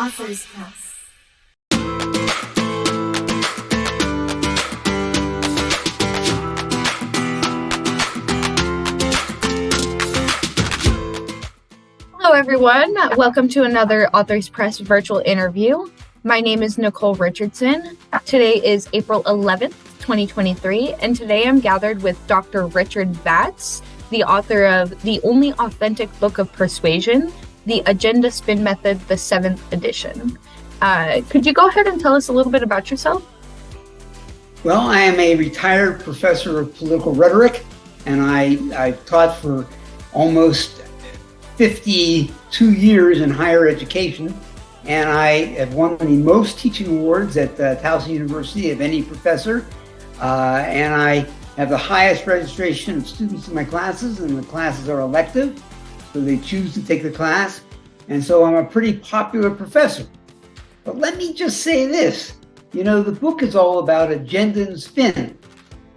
Authors Press. Hello, everyone. Welcome to another Authors Press virtual interview. My name is Nicole Richardson. Today is April 11th, 2023, and today I'm gathered with Dr. Richard Vatz, the author of The Only Authentic Book of Persuasion, The Agenda Spin Method, the 7th edition. Could you go ahead and tell us a little bit about yourself? Well, I am a retired professor of political rhetoric, and I've taught for almost 52 years in higher education, and I have won the most teaching awards at Towson University of any professor, and I have the highest registration of students in my classes, and the classes are elective, so they choose to take the class, and so I'm a pretty popular professor. But let me just say this, the book is all about agenda and spin,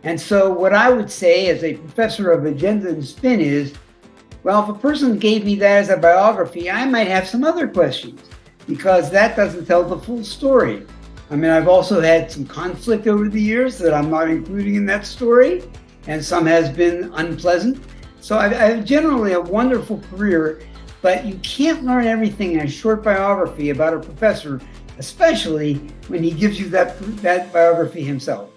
and so what I would say as a professor of agenda and spin is, well, if a person gave me that as a biography, I might have some other questions because that doesn't tell the full story. I mean, I've also had some conflict over the years that I'm not including in that story, and some has been unpleasant. So I have generally a wonderful career, but you can't learn everything in a short biography about a professor, especially when he gives you that biography himself.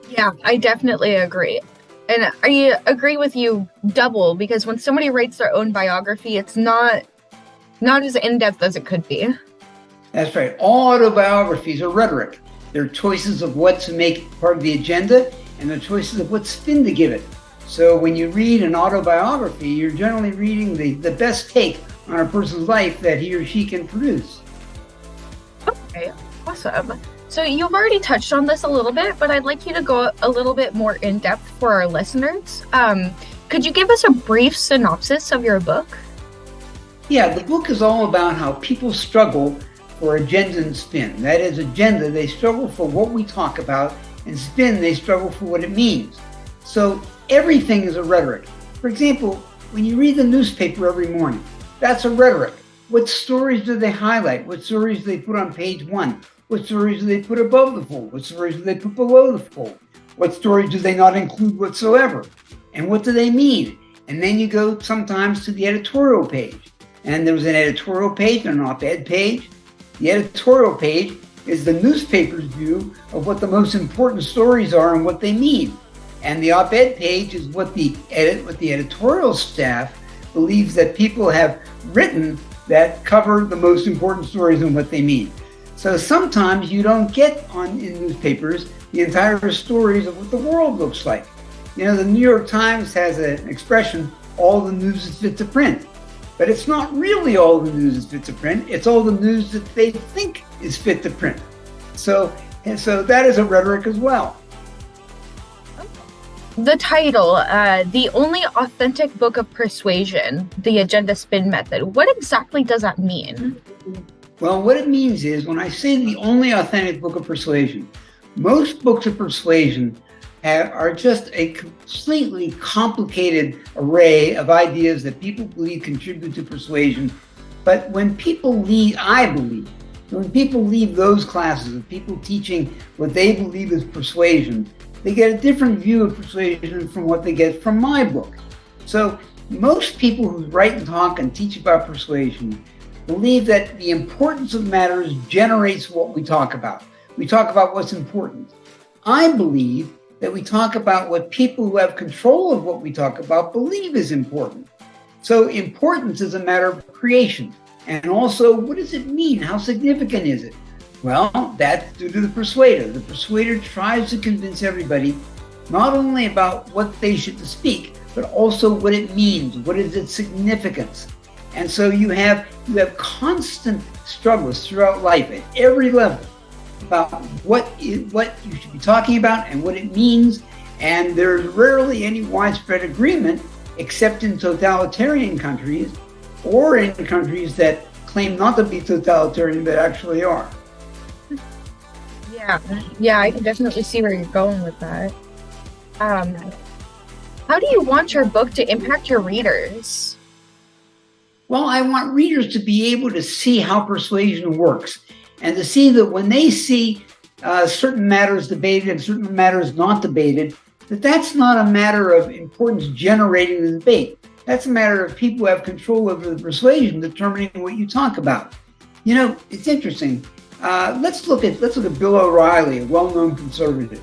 Yeah, I definitely agree. And I agree with you double, because when somebody writes their own biography, it's not as in-depth as it could be. That's right. All autobiographies are rhetoric. They're choices of what to make part of the agenda, and they're choices of what spin to give it. So when you read an autobiography, you're generally reading the best take on a person's life that he or she can produce. Okay, awesome. So you've already touched on this a little bit, but I'd like you to go a little bit more in depth for our listeners. Could you give us a brief synopsis of your book? Yeah, the book is all about how people struggle for agenda and spin. That is, agenda, they struggle for what we talk about, and spin, they struggle for what it means. So everything is a rhetoric. For example, when you read the newspaper every morning, that's a rhetoric. What stories do they highlight? What stories do they put on page 1? What stories do they put above the fold? What stories do they put below the fold? What stories do they not include whatsoever? And what do they mean? And then you go sometimes to the editorial page. And there's an editorial page and an op-ed page. The editorial page is the newspaper's view of what the most important stories are and what they mean. And the op-ed page is what the editorial staff believes that people have written that cover the most important stories and what they mean. So sometimes you don't get in newspapers the entire stories of what the world looks like. The New York Times has an expression, all the news is fit to print. But it's not really all the news is fit to print. It's all the news that they think is fit to print. So that is a rhetoric as well. The title, The Only Authentic Book of Persuasion, The Agenda Spin Method. What exactly does that mean? Well, what it means is when I say the only authentic book of persuasion, most books of persuasion are just a completely complicated array of ideas that people believe contribute to persuasion. But when people leave, I believe, when people leave those classes of people teaching what they believe is persuasion, they get a different view of persuasion from what they get from my book. So most people who write and talk and teach about persuasion believe that the importance of matters generates what we talk about. We talk about what's important. I believe that we talk about what people who have control of what we talk about believe is important. So importance is a matter of creation. And also, what does it mean? How significant is it? Well, that's due to the persuader. The persuader tries to convince everybody not only about what they should speak, but also what it means, what is its significance. And so you have constant struggles throughout life at every level about what you should be talking about and what it means. And there's rarely any widespread agreement except in totalitarian countries or in countries that claim not to be totalitarian but actually are. Yeah, I can definitely see where you're going with that. How do you want your book to impact your readers? Well, I want readers to be able to see how persuasion works and to see that when they see certain matters debated and certain matters not debated, that's not a matter of importance generating the debate. That's a matter of people who have control over the persuasion determining what you talk about. You know, it's interesting. Let's look at Bill O'Reilly, a well-known conservative.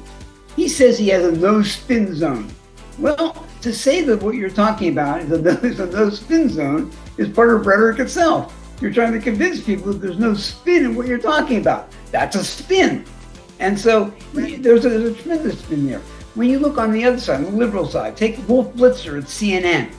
He says he has a no-spin zone. Well, to say that what you're talking about is a no-spin zone is part of rhetoric itself. You're trying to convince people that there's no spin in what you're talking about. That's a spin. And so there's a tremendous spin there. When you look on the other side, on the liberal side, take Wolf Blitzer at CNN.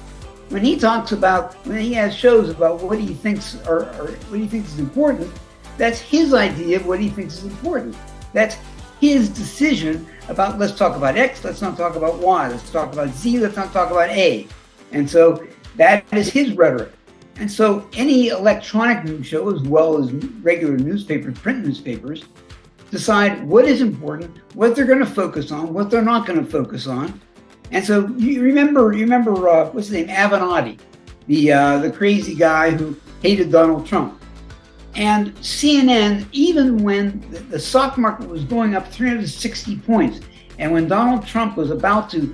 When he has shows about what he thinks is important, that's his idea of what he thinks is important. That's his decision about, let's talk about X, let's not talk about Y, let's talk about Z, let's not talk about A. And so that is his rhetoric. And so any electronic news show, as well as regular newspapers, print newspapers, decide what is important, what they're going to focus on, what they're not going to focus on. And so you remember what's his name, Avenatti, the crazy guy who hated Donald Trump. And CNN, even when the stock market was going up 360 points, and when Donald Trump was about to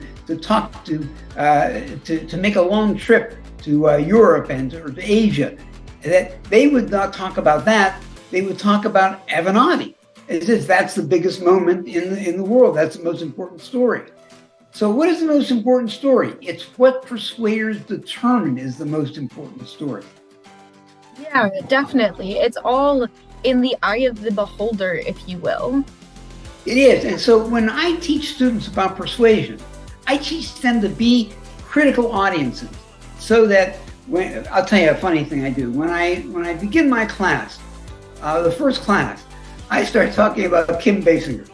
make a long trip to Europe and to Asia, that they would not talk about that. They would talk about Avenatti, as if that's the biggest moment in the world. That's the most important story. So what is the most important story? It's what persuaders determine is the most important story. Yeah, definitely. It's all in the eye of the beholder, if you will. It is. And so when I teach students about persuasion, I teach them to be critical audiences so that I'll tell you a funny thing I do. When I begin my class, the first class, I start talking about Kim Basinger.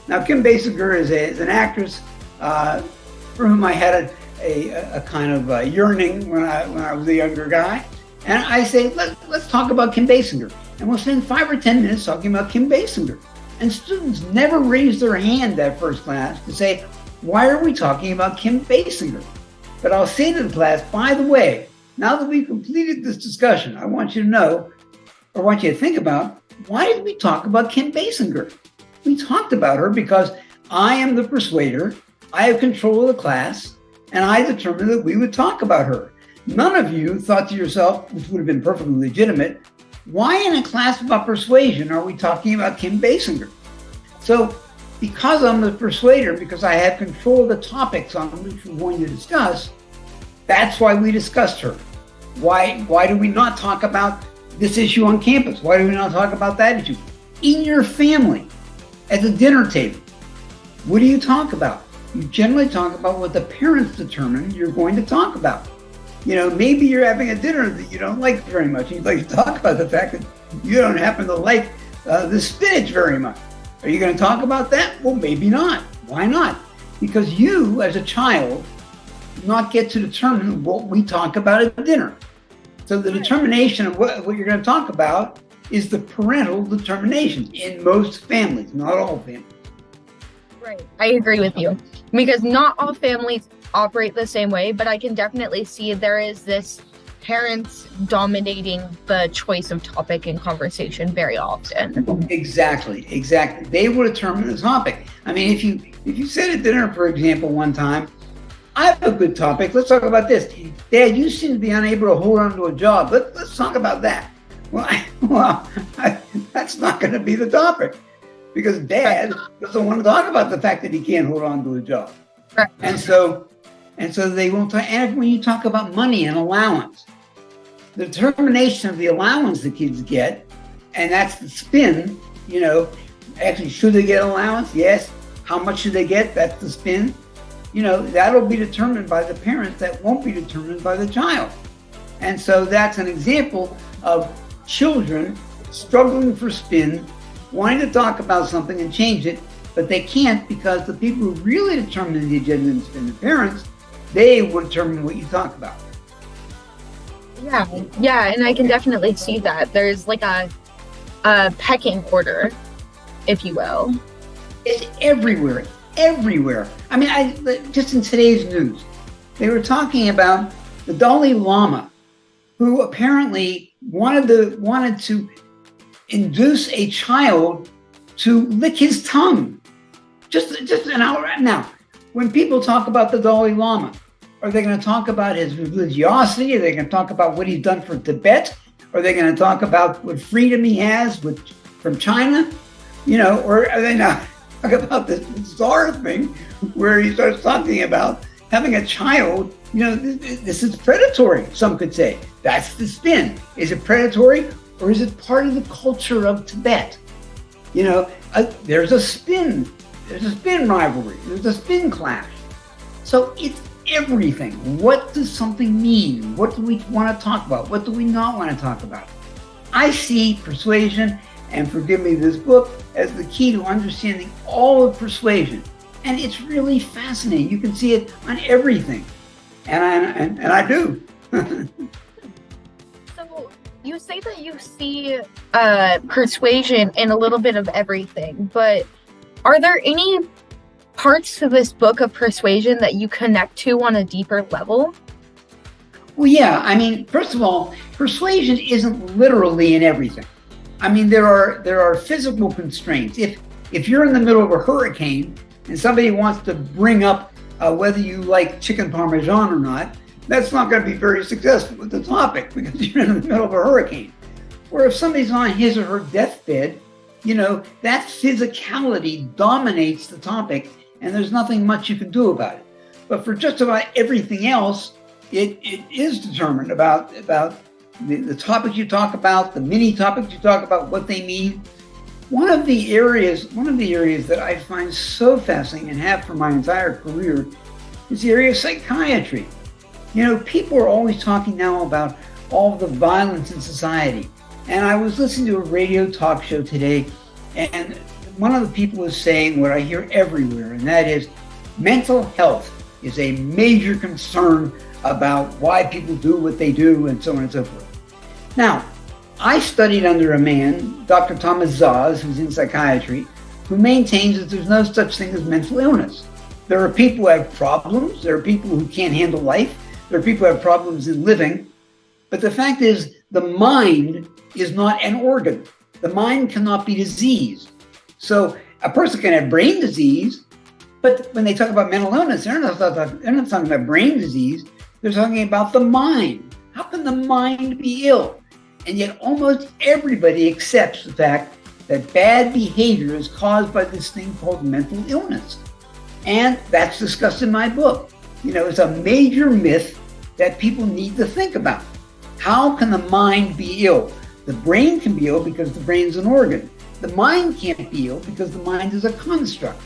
Now, Kim Basinger is an actress for whom I had a kind of yearning when I was a younger guy. And I say, let's talk about Kim Basinger. And we'll spend 5 or 10 minutes talking about Kim Basinger. And students never raise their hand that first class to say, why are we talking about Kim Basinger? But I'll say to the class, by the way, now that we've completed this discussion, I want you to know, or want you to think about, why did we talk about Kim Basinger? We talked about her because I am the persuader, I have control of the class, and I determined that we would talk about her. None of you thought to yourself, which would have been perfectly legitimate, why in a class about persuasion are we talking about Kim Basinger? So because I'm the persuader, because I have control of the topics on which we're going to discuss, that's why we discussed her. Why do we not talk about this issue on campus? Why do we not talk about that issue? In your family, at the dinner table, what do you talk about? You generally talk about what the parents determine you're going to talk about. You know, maybe you're having a dinner that you don't like very much. You'd like to talk about the fact that you don't happen to like the spinach very much. Are you going to talk about that? Well, maybe not. Why not? Because you, as a child, do not get to determine what we talk about at dinner. So the determination of what you're going to talk about is the parental determination in most families, not all families. Right. I agree with you. Because not all families operate the same way, but I can definitely see there is this parents dominating the choice of topic and conversation very often. Exactly. They will determine the topic. I mean, if you said at dinner, for example, one time, I have a good topic. Let's talk about this. Dad, you seem to be unable to hold on to a job. Let's talk about that. Well, that's not going to be the topic because Dad doesn't want to talk about the fact that he can't hold on to a job. Right. And so they won't talk. And when you talk about money and allowance, the determination of the allowance the kids get, and that's the spin, you know, actually, should they get allowance? Yes. How much should they get? That's the spin. You know, that'll be determined by the parents. That won't be determined by the child. And so that's an example of children struggling for spin, wanting to talk about something and change it, but they can't because the people who really determine the agenda and spin, the parents, they will determine what you talk about. Yeah, and I can definitely see that. There's like a pecking order, if you will. It's everywhere. I mean, just in today's news, they were talking about the Dalai Lama, who apparently wanted to induce a child to lick his tongue. Just an hour. Now, when people talk about the Dalai Lama, are they going to talk about his religiosity? Are they going to talk about what he's done for Tibet? Are they going to talk about what freedom he has from China? Or are they not talking about this bizarre thing where he starts talking about having a child? This is predatory, some could say. That's the spin. Is it predatory, or is it part of the culture of Tibet? There's a spin. There's a spin rivalry. There's a spin clash. So it's everything. What does something mean? What do we want to talk about? What do we not want to talk about? I see persuasion, and forgive me, this book, as the key to understanding all of persuasion. And it's really fascinating. You can see it on everything. And I do. So you say that you see persuasion in a little bit of everything, but are there any parts to this book of persuasion that you connect to on a deeper level? Well, yeah. First of all, persuasion isn't literally in everything. There are physical constraints. If you're in the middle of a hurricane and somebody wants to bring up whether you like chicken parmesan or not, that's not going to be very successful with the topic because you're in the middle of a hurricane. Or if somebody's on his or her deathbed, that physicality dominates the topic and there's nothing much you can do about it. But for just about everything else, it is determined about the topics you talk about, the mini topics you talk about, what they mean. One of the areas that I find so fascinating and have for my entire career is the area of psychiatry. People are always talking now about all the violence in society. And I was listening to a radio talk show today, and one of the people was saying what I hear everywhere, and that is mental health is a major concern about why people do what they do and so on and so forth. Now, I studied under a man, Dr. Thomas Vatz, who's in psychiatry, who maintains that there's no such thing as mental illness. There are people who have problems. There are people who can't handle life. There are people who have problems in living. But the fact is, the mind is not an organ. The mind cannot be diseased. So a person can have brain disease, but when they talk about mental illness, they're not talking about brain disease. They're talking about the mind. How can the mind be ill? And yet almost everybody accepts the fact that bad behavior is caused by this thing called mental illness. And that's discussed in my book. It's a major myth that people need to think about. How can the mind be ill? The brain can be ill because the brain is an organ. The mind can't be ill because the mind is a construct.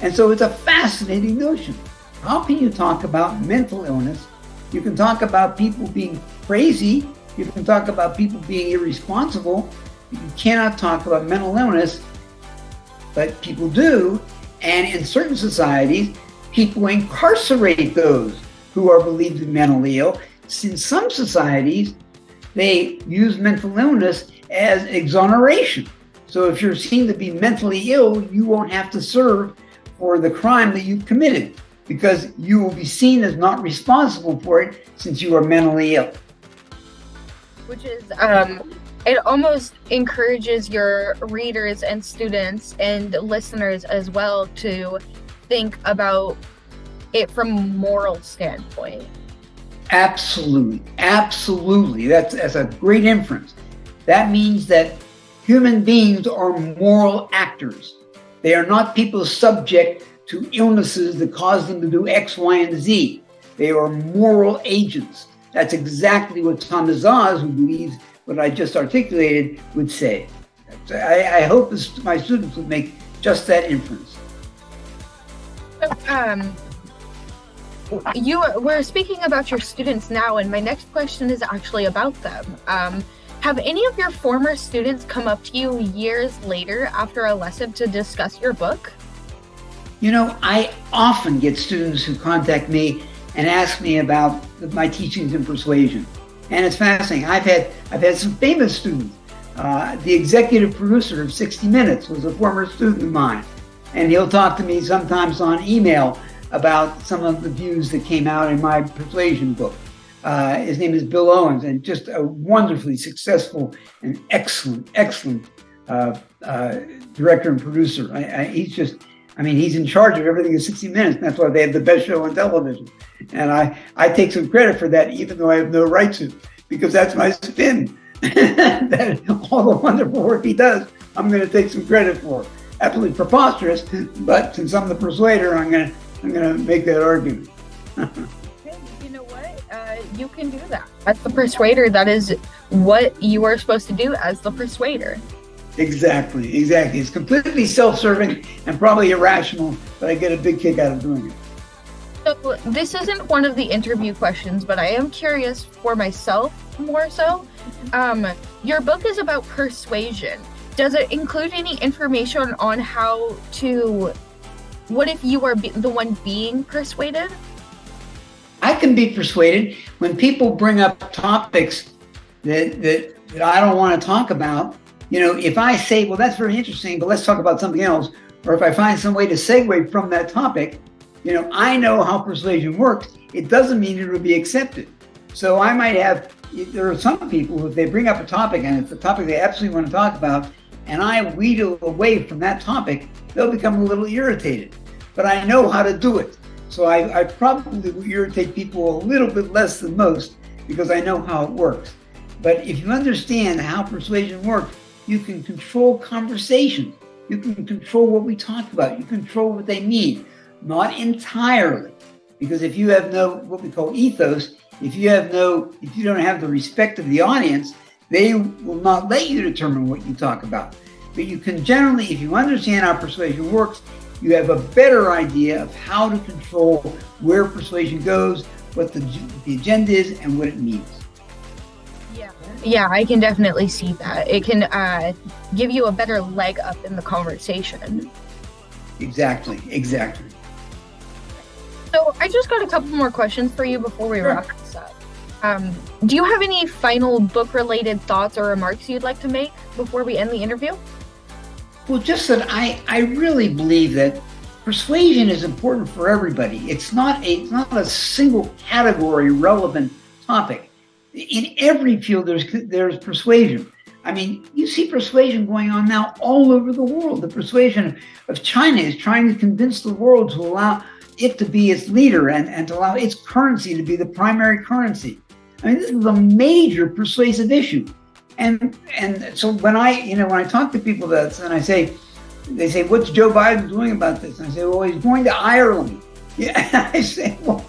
And so it's a fascinating notion. How can you talk about mental illness? You can talk about people being crazy. You can talk about people being irresponsible. You cannot talk about mental illness, but people do. And in certain societies, people incarcerate those who are believed to be mentally ill. In some societies, they use mental illness as exoneration. So if you're seen to be mentally ill, you won't have to serve for the crime that you've committed because you will be seen as not responsible for it since you are mentally ill. Which is, it almost encourages your readers and students and listeners as well to think about it from a moral standpoint. Absolutely. That's a great inference. That means that human beings are moral actors. They are not people subject to illnesses that cause them to do X, Y, and Z. They are moral agents. That's exactly what Thomas Vatz, who believes what I just articulated, would say. I hope my students would make just that inference. We're speaking about your students now, and my next question is actually about them. Have any of your former students come up to you years later after a lesson to discuss your book? I often get students who contact me and ask me about my teachings in persuasion. And it's fascinating. I've had some famous students. The executive producer of 60 Minutes was a former student of mine. And he'll talk to me sometimes on email about some of the views that came out in my persuasion book. His name is Bill Owens, and just a wonderfully successful and excellent director and producer. He's in charge of everything in 60 Minutes. And that's why they have the best show on television. And I take some credit for that, even though I have no right to, because that's my spin. That all the wonderful work he does, I'm going to take some credit for. Absolutely preposterous, but since I'm the persuader, I'm going to make that argument. You know what? You can do that. As the persuader, that is what you are supposed to do as the persuader. Exactly. It's completely self-serving and probably irrational, but I get a big kick out of doing it. So this isn't one of the interview questions, but I am curious for myself more so. Your book is about persuasion. Does it include any information on what if you are the one being persuaded? I can be persuaded when people bring up topics that I don't want to talk about. If I say, well, that's very interesting, but let's talk about something else, or if I find some way to segue from that topic, I know how persuasion works. It doesn't mean it will be accepted. So I might there are some people who, if they bring up a topic and it's a topic they absolutely want to talk about, and I wheedle away from that topic, they'll become a little irritated. But I know how to do it. So I probably will irritate people a little bit less than most because I know how it works. But if you understand how persuasion works, you can control conversation. You can control what we talk about. You control what they mean. Not entirely. Because if you have no, what we call ethos, if you don't have the respect of the audience, they will not let you determine what you talk about. But you can generally, if you understand how persuasion works, you have a better idea of how to control where persuasion goes, what the agenda is, and what it means. Yeah, I can definitely see that. It can give you a better leg up in the conversation. Exactly. So I just got a couple more questions for you before we wrap this up. Do you have any final book-related thoughts or remarks you'd like to make before we end the interview? Well, just that I really believe that persuasion is important for everybody. It's not a single category relevant topic. In every field, there's persuasion. I mean, you see persuasion going on now all over the world. The persuasion of China is trying to convince the world to allow it to be its leader and to allow its currency to be the primary currency. I mean, this is a major persuasive issue. And so when I talk to people about this and they say, what's Joe Biden doing about this? And I say, well, he's going to Ireland. Yeah, I say, well,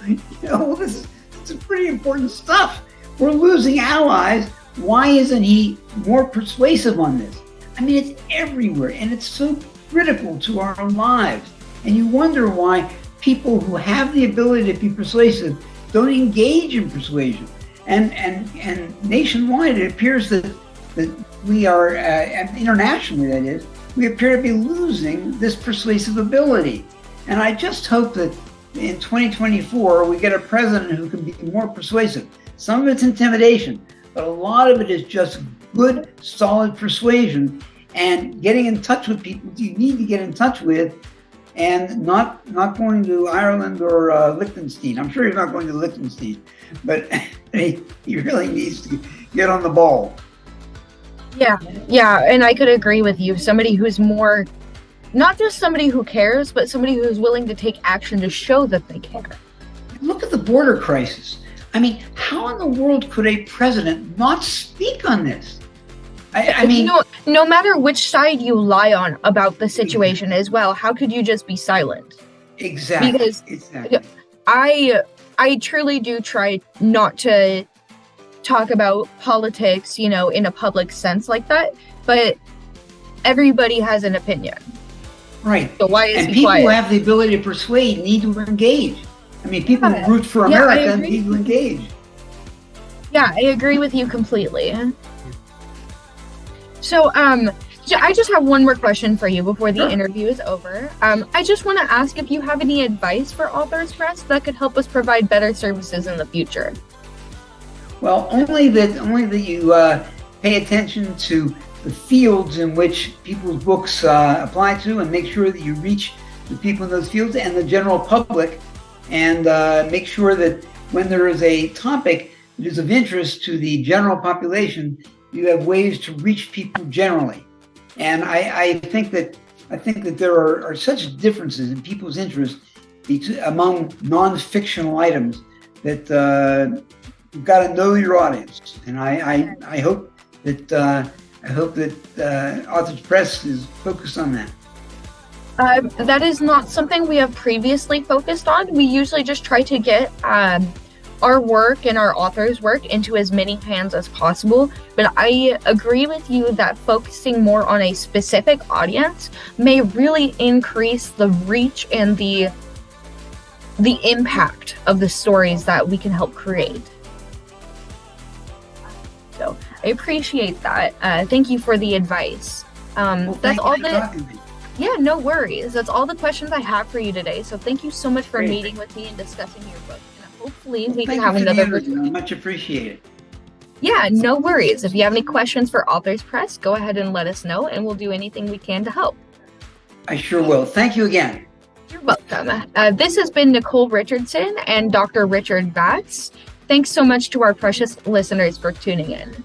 this is pretty important stuff. We're losing allies. Why isn't he more persuasive on this? I mean, it's everywhere, and it's so critical to our lives. And you wonder why people who have the ability to be persuasive don't engage in persuasion. And nationwide, it appears that we are, internationally that is, we appear to be losing this persuasive ability. And I just hope that in 2024, we get a president who can be more persuasive. Some of it's intimidation, but a lot of it is just good, solid persuasion and getting in touch with people you need to get in touch with, and not going to Ireland or Liechtenstein. I'm sure he's not going to Liechtenstein, but he really needs to get on the ball. Yeah, and I could agree with you. Somebody who's more, not just somebody who cares, but somebody who's willing to take action to show that they care. Look at the border crisis. I mean, how in the world could a president not speak on this? I mean, no matter which side you lie on about the situation as well, how could you just be silent? Exactly. Because I truly do try not to talk about politics, in a public sense like that, but everybody has an opinion. Right. So why is and he people quiet? who have the ability to persuade need to engage. I mean, people who root for America need to engage. Yeah, I agree with you completely. So, I just have one more question for you before the interview is over. I just want to ask if you have any advice for Authors Press that could help us provide better services in the future. Well, only that you pay attention to the fields in which people's books apply to, and make sure that you reach the people in those fields and the general public, and make sure that when there is a topic it is of interest to the general population, you have ways to reach people generally. And I think that there are such differences in people's interests among non-fictional items that you've got to know your audience. And I hope that Authors Press is focused on that. That is not something we have previously focused on. We usually just try to get our work and our authors' work into as many hands as possible. But I agree with you that focusing more on a specific audience may really increase the reach and the impact of the stories that we can help create. So I appreciate that. Thank you for the advice. That's all Yeah, no worries. That's all the questions I have for you today. So thank you so much for meeting with me and discussing your book. And hopefully we can have another. Much appreciated. Yeah, no worries. If you have any questions for Authors Press, go ahead and let us know, and we'll do anything we can to help. I sure will. Thank you again. You're welcome. This has been Nicole Richardson and Dr. Richard Vatz. Thanks so much to our precious listeners for tuning in.